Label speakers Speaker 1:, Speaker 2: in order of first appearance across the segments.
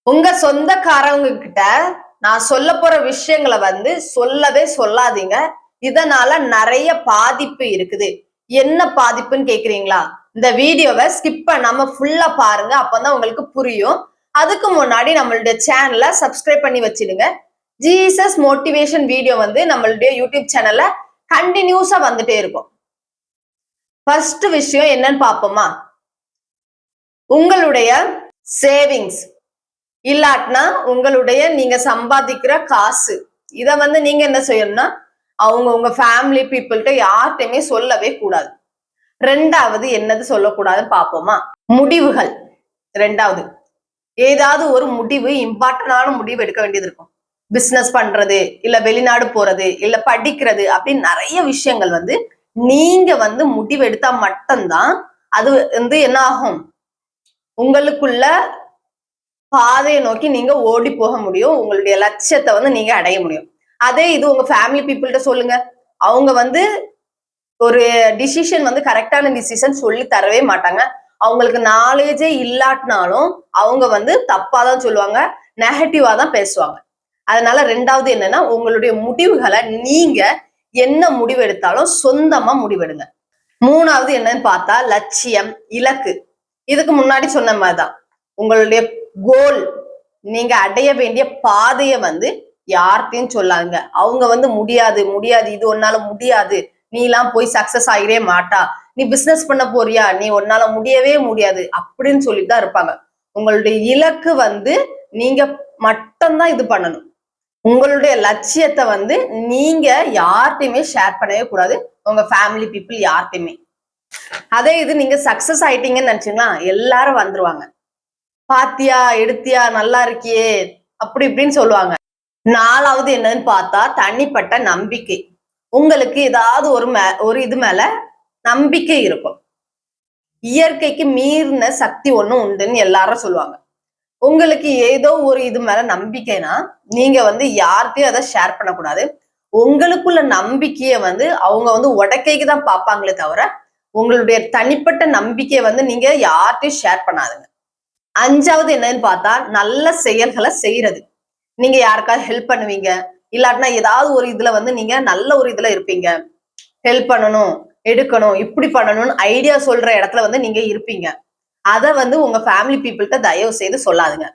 Speaker 1: உங்க சொந்தக்காரவங்க கிட்ட நான் சொல்ல போற விஷயங்களை சொல்லவே சொல்லாதீங்க. இதனால நிறைய பாதிப்பு இருக்குது. என்ன பாதிப்புன்னு கேக்குறீங்களா? இந்த வீடியோவை ஸ்கிப் பண்ணாம ஃபுல்லா பாருங்க. அப்பதான் உங்களுக்கு புரியும். அதுக்கு முன்னாடி நம்மளுடைய சேனலை சப்ஸ்கிரைப் பண்ணி வச்சிடுங்க. ஜீசஸ் மோட்டிவேஷன் வீடியோ நம்மளுடைய யூடியூப் சேனல்ல கண்டினியூஸா வந்துட்டே இருக்கும். ஃபர்ஸ்ட் விஷயம் என்னன்னு பாப்போமா? உங்களுடைய சேவிங்ஸ் இல்லாட்டினா உங்களுடைய நீங்க சம்பாதிக்கிற காசு இத நீங்க என்ன செய்யணும்னா உங்க ஃபேமிலி பீப்புள்கிட்ட யார்கிட்டயுமே சொல்லவே கூடாது. ரெண்டாவது என்னது சொல்லக்கூடாதுன்னு பாப்போமா? முடிவுகள். ரெண்டாவது ஏதாவது ஒரு முடிவு, இம்பார்ட்டன்டான முடிவு எடுக்க வேண்டியது இருக்கும். பிசினஸ் பண்றது, இல்ல வெளிநாடு போறது, இல்ல படிக்கிறது அப்படின்னு நிறைய விஷயங்கள் நீங்க முடிவு எடுத்தா மட்டும்தான் அது என்ன ஆகும், உங்களுக்குள்ள பாதையை நோக்கி நீங்க ஓடி போக முடியும். உங்களுடைய லட்சியத்தை நீங்க அடைய முடியும். அதே இது உங்க ஃபேமிலி பீப்புள்கிட்ட சொல்லுங்க, அவங்க ஒரு டிசிஷன் கரெக்டான டிசிஷன் சொல்லி தரவே மாட்டாங்க. அவங்களுக்கு நாலேஜே இல்லாட்டினாலும் அவங்க தப்பாதான் சொல்லுவாங்க, நெகட்டிவா தான் பேசுவாங்க. அதனால ரெண்டாவது என்னன்னா, உங்களுடைய முடிவுகளை நீங்க என்ன முடிவு எடுத்தாலும் சொந்தமா முடிவெடுங்க. மூணாவது என்னன்னு பார்த்தா லட்சியம், இலக்கு. இதுக்கு முன்னாடி சொன்ன மாதிரிதான் உங்களுடைய கோல், நீங்க அடைய வேண்டிய பாதைய யார்கிட்டையும் சொல்லாங்க. அவங்க முடியாது முடியாது, இது உன்னால முடியாது, நீ எல்லாம் போய் சக்சஸ் ஆகிடவே மாட்டா, நீ பிசினஸ் பண்ண போறியா, நீ உன்னால முடியவே முடியாது அப்படின்னு சொல்லிட்டு தான் இருப்பாங்க. உங்களுடைய இலக்கு நீங்க மட்டும்தான் இது பண்ணணும். உங்களுடைய லட்சியத்தை நீங்க யார்கிட்டையுமே ஷேர் பண்ணவே கூடாது, உங்க ஃபேமிலி பீப்புள் யார்கிட்டையுமே. அதே இது நீங்க சக்சஸ் ஆயிட்டீங்கன்னு நினைச்சீங்களா, எல்லாரும் வந்துருவாங்க, பாத்தியா எடுத்தியா நல்லா இருக்கியே அப்படி இப்படின்னு சொல்லுவாங்க. நாலாவது என்னன்னு பார்த்தா தனிப்பட்ட நம்பிக்கை. உங்களுக்கு ஏதாவது ஒரு இது மேல நம்பிக்கை இருக்கும். இயற்கைக்கு மீறின சக்தி ஒண்ணு உண்டுன்னு எல்லாரும் சொல்லுவாங்க. உங்களுக்கு ஏதோ ஒரு இது மேல நம்பிக்கைனா நீங்க யார்கிட்டயும் அதை ஷேர் பண்ணக்கூடாது. உங்களுக்குள்ள நம்பிக்கைய அவங்க உடைக்கைக்கு தான் பார்ப்பாங்களே தவிர உங்களுடைய தனிப்பட்ட நம்பிக்கையை நீங்க யார்கிட்டயும் ஷேர் பண்ணாதுங்க. அஞ்சாவது என்னன்னு பார்த்தா நல்ல செயல்களை செய்யறது. நீங்க யாருக்காவது ஹெல்ப் பண்ணுவீங்க, இல்லாட்டினா ஏதாவது ஒரு இதுல நீங்க நல்ல ஒரு இதுல இருப்பீங்க, ஹெல்ப் பண்ணணும், எடுக்கணும், இப்படி பண்ணணும்னு ஐடியா சொல்ற இடத்துல நீங்க இருப்பீங்க. அத உங்க ஃபேமிலி பீப்புள்கிட்ட தயவு செய்து சொல்லாதுங்க.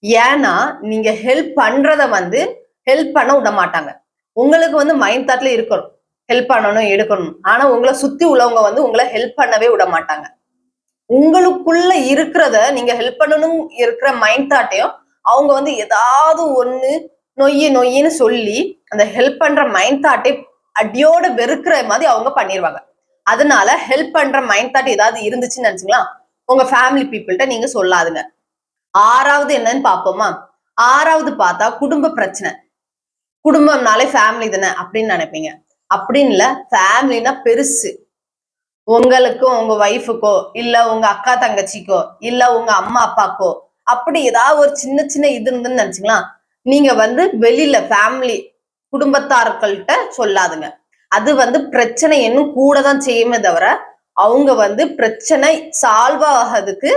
Speaker 1: ஏன்னா நீங்க ஹெல்ப் பண்றத ஹெல்ப் பண்ண விட மாட்டாங்க. உங்களுக்கு மைண்ட் தாட்ல இருக்கணும் ஹெல்ப் பண்ணணும், எடுக்கணும். ஆனா உங்களை சுத்தி உள்ளவங்க உங்களை ஹெல்ப் பண்ணவே விட மாட்டாங்க. உங்களுக்குள்ள இருக்கிறத நீங்க ஹெல்ப் பண்ணணும் இருக்கிற மைண்ட் தாட்டையும் அவங்க ஏதாவது ஒண்ணு நொய்யின்னு சொல்லி அந்த ஹெல்ப் பண்ற மைண்ட் தாட்டை அடியோட வெறுக்கிற மாதிரி அவங்க பண்ணிடுவாங்க. அதனால ஹெல்ப் பண்ற மைண்ட் தாட் ஏதாவது இருந்துச்சுன்னு நினைச்சுங்களா, உங்க ஃபேமிலி பீப்புள்கிட்ட நீங்க சொல்லாதுங்க. ஆறாவது என்னன்னு பாப்போமா? ஆறாவது பார்த்தா குடும்ப பிரச்சனை. குடும்பம்னாலே ஃபேமிலி தானே அப்படின்னு நினைப்பீங்க. அப்படின்னு இல்ல, ஃபேமிலினா பெருசு. உங்களுக்கும் உங்க ஒய்ஃபுக்கோ, இல்ல உங்க அக்கா தங்கச்சிக்கோ, இல்ல உங்க அம்மா அப்பாக்கோ அப்படி ஏதாவது ஒரு சின்ன சின்ன இது இருந்துன்னு நினைச்சுங்களா, நீங்க வெளியில ஃபேமிலி குடும்பத்தார்கள்ட்ட சொல்லாதுங்க. அது பிரச்சனை இன்னும் கூட தான் செய்யுமே தவிர அவங்க பிரச்சனை சால்வ் ஆகிறதுக்கு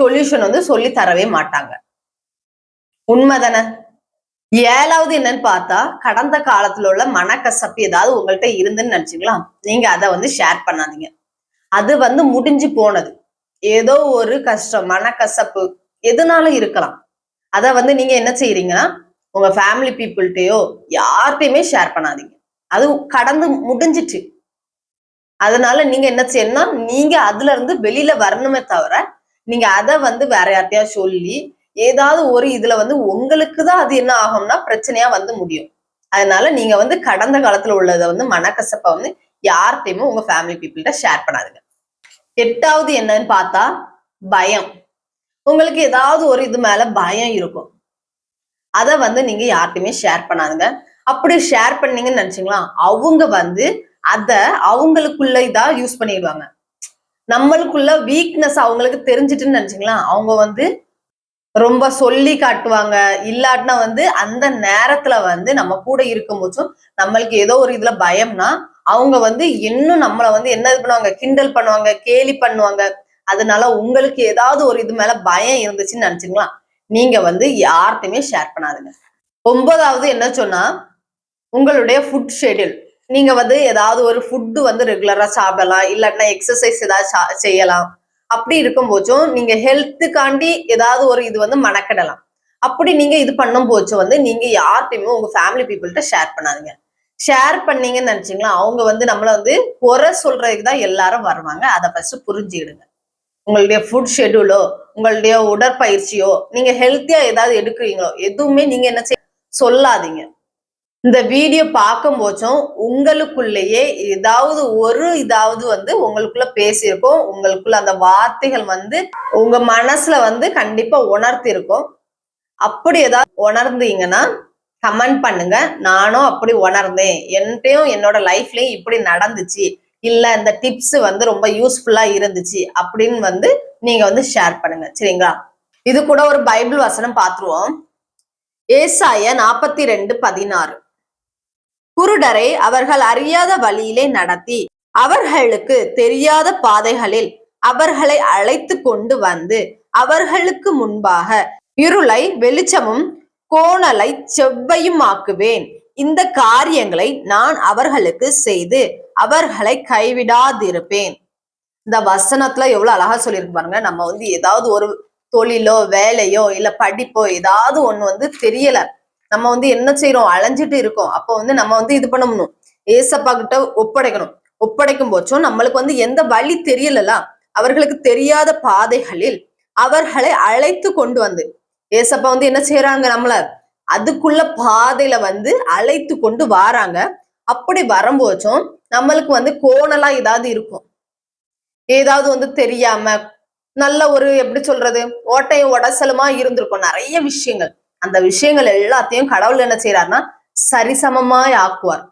Speaker 1: சொல்யூஷன் சொல்லி தரவே மாட்டாங்க. உண்மைதானே? ஏழாவது என்னன்னு பார்த்தா கடந்த காலத்துல உள்ள மனக்கசப்பு ஏதாவது உங்கள்கிட்ட இருந்துன்னு நினைச்சுங்களா, நீங்க அதை ஷேர் பண்ணாதீங்க. அது முடிஞ்சு போனது. ஏதோ ஒரு கஷ்டம், மனக்கசப்பு எதுனாலும் இருக்கலாம். அத நீங்க என்ன செய்யறீங்கன்னா உங்க ஃபேமிலி பீப்புள்கிட்டயோ யார்கிட்டயுமே ஷேர் பண்ணாதீங்க. அது கடந்து முடிஞ்சிட்டு. அதனால நீங்க என்ன செய்யணும்னா, நீங்க அதுல இருந்து வெளியில வரணுமே தவிர நீங்க அதை வேற யார்கிட்டயா சொல்லி ஏதாவது ஒரு இதுல உங்களுக்குதான் அது என்ன ஆகும்னா பிரச்சனையா முடியும். அதனால நீங்க கடந்த காலத்துல உள்ளதை மனக்கசப்ப யார்கிட்டயுமே உங்க ஃபேமிலி பீப்புள்கிட்ட ஷேர் பண்ணாதுங்க. எட்டாவது என்னன்னு பார்த்தா பயம். உங்களுக்கு ஏதாவது ஒரு இது மேல பயம் இருக்கும். அத நீங்க யார்கிட்டயுமே ஷேர் பண்ணாதுங்க. அப்படி ஷேர் பண்ணீங்கன்னு நினைச்சீங்களா, அவங்க அத அவங்களுக்குள்ள இதா யூஸ் பண்ணிடுவாங்க. நம்மளுக்குள்ள வீக்னஸ் அவங்களுக்கு தெரிஞ்சிட்டுன்னு நினைச்சீங்களா, அவங்க ரொம்ப சொல்லி காட்டுவாங்க. இல்லாட்டினா அந்த நேரத்துல நம்ம கூட இருக்கும் போச்சும் நம்மளுக்கு ஏதோ ஒரு இதுல பயம்னா அவங்க இன்னும் நம்மள என்ன இது பண்ணுவாங்க, கிண்டல் பண்ணுவாங்க, கேலி பண்ணுவாங்க. அதனால உங்களுக்கு ஏதாவது ஒரு இது மேல பயம் இருந்துச்சுன்னு நினைச்சுங்களா, நீங்க வந்து யார்கிட்டயுமே ஷேர் பண்ணாதுங்க. 9வது என்ன சொன்னா, உங்களுடைய ஃபுட் ஷெட்யூல். நீங்க வந்து ஏதாவது ஒரு ஃபுட் வந்து ரெகுலரா சாப்பிடலாம். இல்லாட்டினா எக்ஸர்சைஸ் ஏதாவது செய்யலாம். அப்படி இருக்கும் போச்சும் நீங்க ஹெல்த்துக்காண்டி ஏதாவது ஒரு இது வந்து மெனக்கெடலாம். அப்படி நீங்க இது பண்ணும் போச்சும் வந்து நீங்க யார்கிட்டயுமே உங்க ஃபேமிலி பீப்புள்கிட்ட ஷேர் பண்ணாதீங்க. ஷேர் பண்ணீங்கன்னு நினைச்சீங்களா, அவங்க வந்து நம்மள வந்து குறை சொல்றதுக்கு தான் எல்லாரும் வருவாங்க. அத ஃபர்ஸ்ட் புரிஞ்சுக்கிடுங்க. உங்களுடைய ஃபுட் ஷெட்யூலோ, உங்களுடைய உடற்பயிற்சியோ, நீங்க ஹெல்த்தியா ஏதாவது எடுக்கிறீங்களோ, எதுவுமே நீங்க என்ன சொல்லாதீங்க. இந்த வீடியோ பார்க்கும் போச்சும் உங்களுக்குள்ளேயே இதாவது வந்து உங்களுக்குள்ள பேசியிருக்கும். உங்களுக்குள்ள அந்த வார்த்தைகள் வந்து உங்க மனசுல வந்து கண்டிப்பா உணர்த்தி இருக்கும். அப்படி ஏதாவது உணர்ந்தீங்கன்னா கமெண்ட் பண்ணுங்க. நானும் அப்படி உணர்ந்தேன். என்கிட்டயும் என்னோட லைஃப்லயும் இப்படி நடந்துச்சு. இல்ல இந்த டிப்ஸ் வந்து ரொம்ப யூஸ்ஃபுல்லா இருந்துச்சு அப்படின்னு வந்து நீங்க வந்து ஷேர் பண்ணுங்க. சரிங்களா? இது கூட ஒரு பைபிள் வசனம் பார்த்துருவோம். ஏசாயா 42:16. குருடரை அவர்கள் அறியாத வழியிலே நடத்தி அவர்களுக்கு தெரியாத பாதைகளில் அவர்களை அழைத்து கொண்டு வந்து அவர்களுக்கு முன்பாக இருளை வெளிச்சமும் கோணலை செவ்வையுமாக்குவேன். இந்த காரியங்களை நான் அவர்களுக்கு செய்து அவர்களை கைவிடாதிருப்பேன். இந்த வசனத்துல எவ்வளவு அழகா சொல்லியிருக்கு பாருங்க. நம்ம வந்து ஏதாவது ஒரு தொழிலோ வேலையோ இல்ல படிப்போ ஏதாவது ஒண்ணு வந்து தெரியல, நம்ம வந்து என்ன செய்யறோம், அலைஞ்சிட்டு இருக்கோம். அப்போ வந்து நம்ம வந்து இது பண்ணணும், ஏசப்பா கிட்ட ஒப்படைக்கணும். ஒப்படைக்கும் போச்சும் நம்மளுக்கு வந்து எந்த வழி தெரியலல, அவர்களுக்கு தெரியாத பாதைகளில் அவர்களை அழைத்து கொண்டு வந்து ஏசப்பா வந்து என்ன செய்யறாங்க, நம்மள அதுக்குள்ள பாதையில வந்து அழைத்து கொண்டு வாராங்க. அப்படி வரும்போச்சும் நம்மளுக்கு வந்து கோணலா ஏதாவது இருக்கும், ஏதாவது வந்து தெரியாம நல்ல ஒரு எப்படி சொல்றது, ஓட்டையும் உடசலுமா இருந்திருக்கும் நிறைய விஷயங்கள். அந்த விஷயங்கள் எல்லாத்தையும் கடவுள் என்ன செய்யறாருன்னா சரிசமமாய் ஆக்குவார்.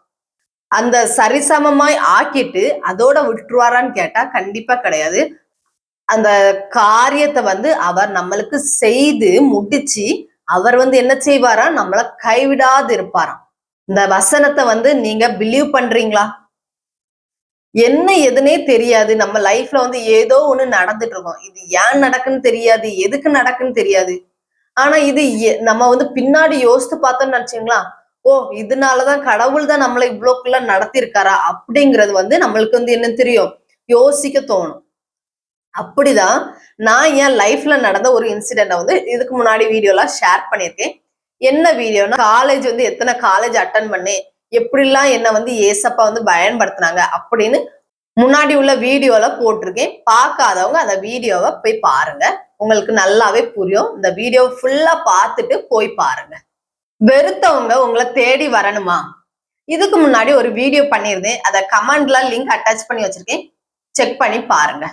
Speaker 1: அந்த சரிசமமாய் ஆக்கிட்டு அதோட விட்டுருவாரான்னு கேட்டா கண்டிப்பா கிடையாது. அந்த காரியத்தை வந்து அவர் நம்மளுக்கு செய்து முடிச்சு அவர் வந்து என்ன செய்வாரா, நம்மள கைவிடாது இருப்பாராம். இந்த வசனத்தை வந்து நீங்க பிலீவ் பண்றீங்களா? என்ன எதுனே தெரியாது, நம்ம லைஃப்ல வந்து ஏதோ ஒண்ணு நடந்துட்டு இருக்கோம். இது ஏன் நடக்குன்னு தெரியாது, எதுக்கு நடக்குன்னு தெரியாது. ஆனா இது நம்ம வந்து பின்னாடி யோசித்து பார்த்தோம்னு நினைச்சீங்களா, ஓ இதனாலதான் கடவுள் தான் நம்மளை இவ்வளவுக்குள்ள நடத்திருக்காரா அப்படிங்கிறது வந்து நம்மளுக்கு வந்து என்ன தெரியும், யோசிக்க தோணும். அப்படிதான் நான் என் லைஃப்ல நடந்த ஒரு இன்சிடென்ட வந்து இதுக்கு முன்னாடி வீடியோலாம் ஷேர் பண்ணியிருக்கேன். என்ன வீடியோனா, காலேஜ் வந்து எத்தனை காலேஜ் அட்டன் பண்ணேன், எப்படிலாம் என்ன வந்து ஏசப்பா வந்து பயன்படுத்தினாங்க அப்படின்னு முன்னாடி உள்ள வீடியோல போட்டிருக்கேன். பார்க்காதவங்க அந்த வீடியோவை போய் பாருங்க, உங்களுக்கு நல்லாவே புரியும். இந்த வீடியோ ஃபுல்லா பார்த்துட்டு போய் பாருங்க. வெறுத்தவங்க உங்களை தேடி வரணுமா? இதுக்கு முன்னாடி ஒரு வீடியோ பண்ணியிருந்தேன், அதை கமெண்ட்ல லிங்க் அட்டாச் பண்ணி வச்சிருக்கேன், செக் பண்ணி பாருங்க.